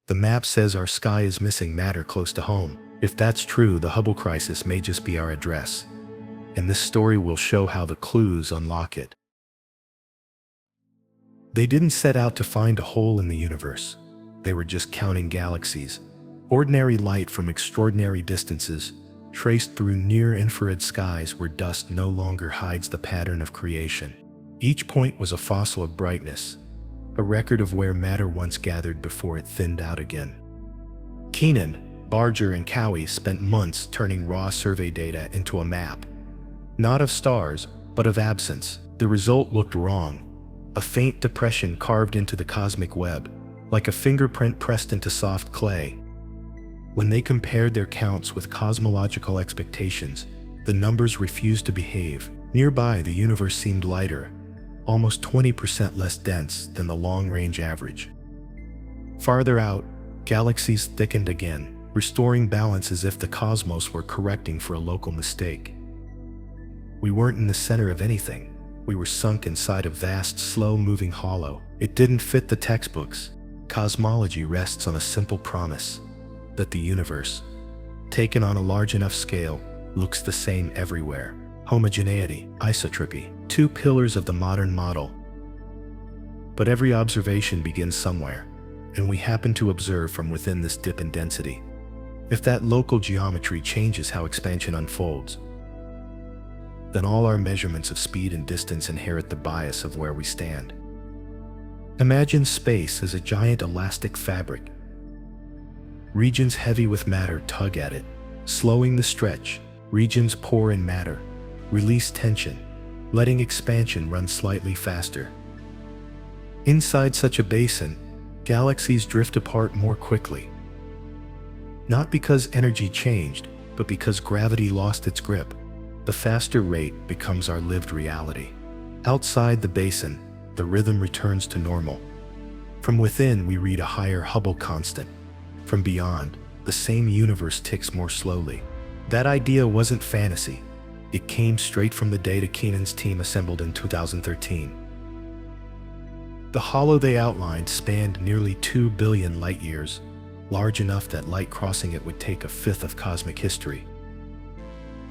The map says our sky is missing matter close to home. If that's true, the Hubble crisis may just be our address. And this story will show how the clues unlock it. They didn't set out to find a hole in the universe. They were just counting galaxies. Ordinary light from extraordinary distances, traced through near-infrared skies where dust no longer hides the pattern of creation. Each point was a fossil of brightness, a record of where matter once gathered before it thinned out again. Keenan, Barger, and Cowie spent months turning raw survey data into a map. Not of stars, but of absence. The result looked wrong. A faint depression carved into the cosmic web, like a fingerprint pressed into soft clay. When they compared their counts with cosmological expectations, the numbers refused to behave. Nearby, the universe seemed lighter, almost 20% less dense than the long-range average. Farther out, galaxies thickened again, restoring balance as if the cosmos were correcting for a local mistake. We weren't in the center of anything. We were sunk inside a vast, slow-moving hollow. It didn't fit the textbooks. Cosmology rests on a simple promise that the universe, taken on a large enough scale, looks the same everywhere. Homogeneity, isotropy, two pillars of the modern model. But every observation begins somewhere, and we happen to observe from within this dip in density. If that local geometry changes how expansion unfolds, then all our measurements of speed and distance inherit the bias of where we stand. Imagine space as a giant elastic fabric. Regions heavy with matter tug at it, slowing the stretch. Regions pour in matter, release tension, letting expansion run slightly faster. Inside such a basin, galaxies drift apart more quickly. Not because energy changed, but because gravity lost its grip. The faster rate becomes our lived reality. Outside the basin, the rhythm returns to normal. From within, we read a higher Hubble constant. From beyond, the same universe ticks more slowly. That idea wasn't fantasy. It came straight from the data Keenan's team assembled in 2013. The hollow they outlined spanned nearly 2 billion light-years, large enough that light crossing it would take a fifth of cosmic history.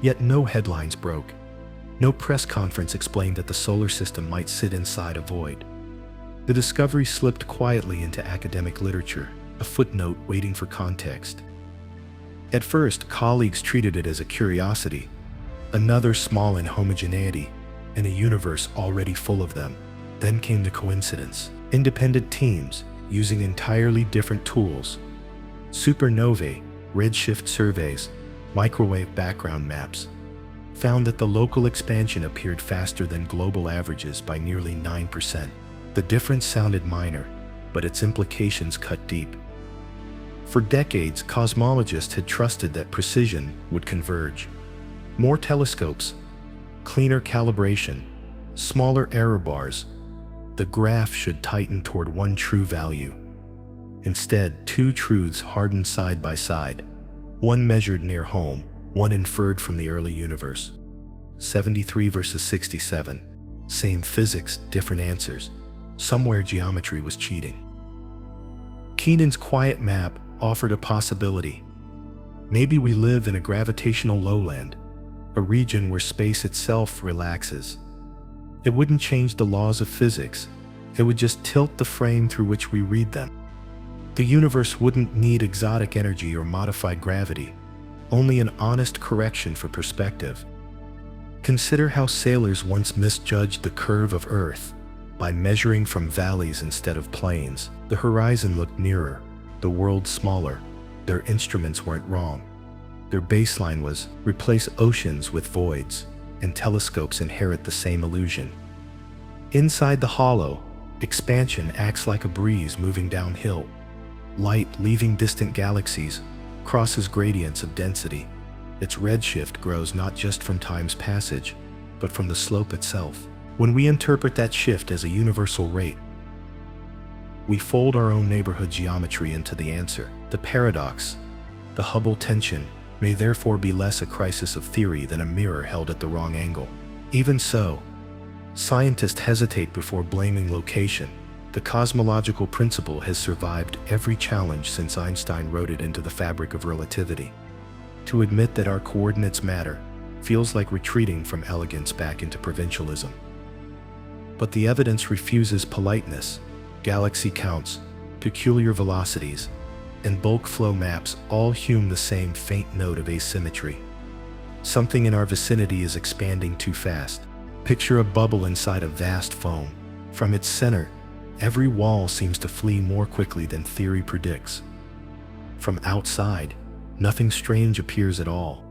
Yet no headlines broke. No press conference explained that the solar system might sit inside a void. The discovery slipped quietly into academic literature, a footnote waiting for context. At first, colleagues treated it as a curiosity, another small inhomogeneity in a universe already full of them. Then came the coincidence. Independent teams, using entirely different tools, supernovae, redshift surveys, microwave background maps, found that the local expansion appeared faster than global averages by nearly 9%. The difference sounded minor, but its implications cut deep. For decades, cosmologists had trusted that precision would converge. More telescopes, cleaner calibration, smaller error bars. The graph should tighten toward one true value. Instead, two truths hardened side by side. One measured near home, one inferred from the early universe. 73 versus 67. Same physics, different answers. Somewhere geometry was cheating. Keenan's quiet map offered a possibility. Maybe we live in a gravitational lowland, a region where space itself relaxes. It wouldn't change the laws of physics. It would just tilt the frame through which we read them. The universe wouldn't need exotic energy or modified gravity, only an honest correction for perspective. Consider how sailors once misjudged the curve of Earth by measuring from valleys instead of plains. The horizon looked nearer, the world smaller. Their instruments weren't wrong. Their baseline was replace oceans with voids, and telescopes inherit the same illusion. Inside the hollow, expansion acts like a breeze moving downhill. Light leaving distant galaxies crosses gradients of density. Its redshift grows not just from time's passage, but from the slope itself. When we interpret that shift as a universal rate, we fold our own neighborhood geometry into the answer. The paradox, the Hubble tension, may therefore be less a crisis of theory than a mirror held at the wrong angle. Even so, scientists hesitate before blaming location. The cosmological principle has survived every challenge since Einstein wrote it into the fabric of relativity. To admit that our coordinates matter feels like retreating from elegance back into provincialism. But the evidence refuses politeness. Galaxy counts, peculiar velocities, and bulk flow maps all hum the same faint note of asymmetry. Something in our vicinity is expanding too fast. Picture a bubble inside a vast foam. From its center, every wall seems to flee more quickly than theory predicts. From outside, nothing strange appears at all.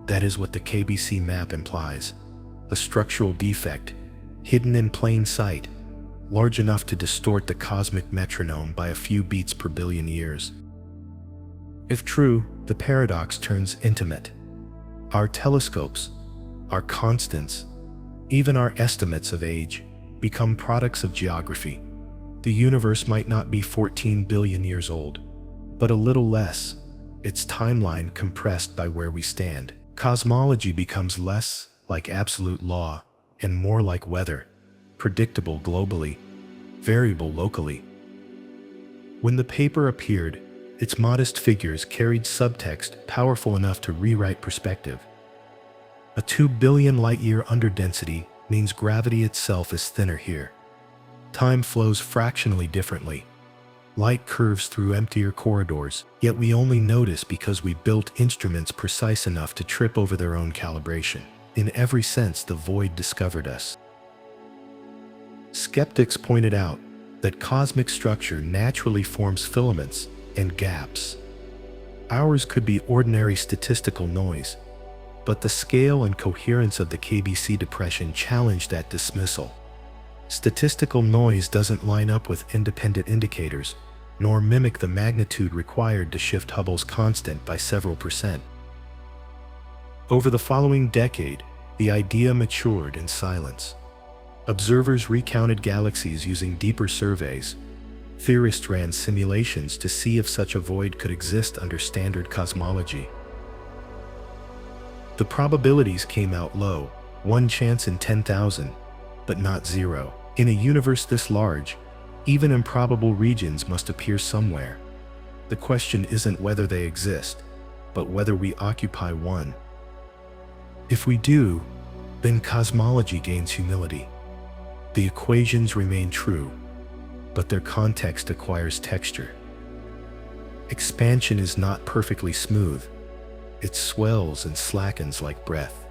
That is what the KBC map implies. A structural defect, hidden in plain sight, large enough to distort the cosmic metronome by a few beats per billion years. If true, the paradox turns intimate. Our telescopes, our constants, even our estimates of age, become products of geography. The universe might not be 14 billion years old, but a little less, its timeline compressed by where we stand. Cosmology becomes less like absolute law and more like weather, predictable globally, variable locally. When the paper appeared, its modest figures carried subtext powerful enough to rewrite perspective. A 2 billion light-year underdensity means gravity itself is thinner here. Time flows fractionally differently. Light curves through emptier corridors, yet we only notice because we built instruments precise enough to trip over their own calibration. In every sense, the void discovered us. Skeptics pointed out that cosmic structure naturally forms filaments and gaps. Ours could be ordinary statistical noise, but the scale and coherence of the KBC depression challenged that dismissal. Statistical noise doesn't line up with independent indicators, nor mimic the magnitude required to shift Hubble's constant by several percent. Over the following decade, the idea matured in silence. Observers recounted galaxies using deeper surveys. Theorists ran simulations to see if such a void could exist under standard cosmology. The probabilities came out low, 1 chance in 10,000, but not 0. In a universe this large, even improbable regions must appear somewhere. The question isn't whether they exist, but whether we occupy one. If we do, then cosmology gains humility. The equations remain true, but their context acquires texture. Expansion is not perfectly smooth. It swells and slackens like breath.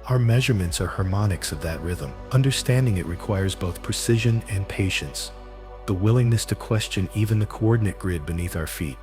Our measurements are harmonics of that rhythm. Understanding it requires both precision and patience, the willingness to question even the coordinate grid beneath our feet.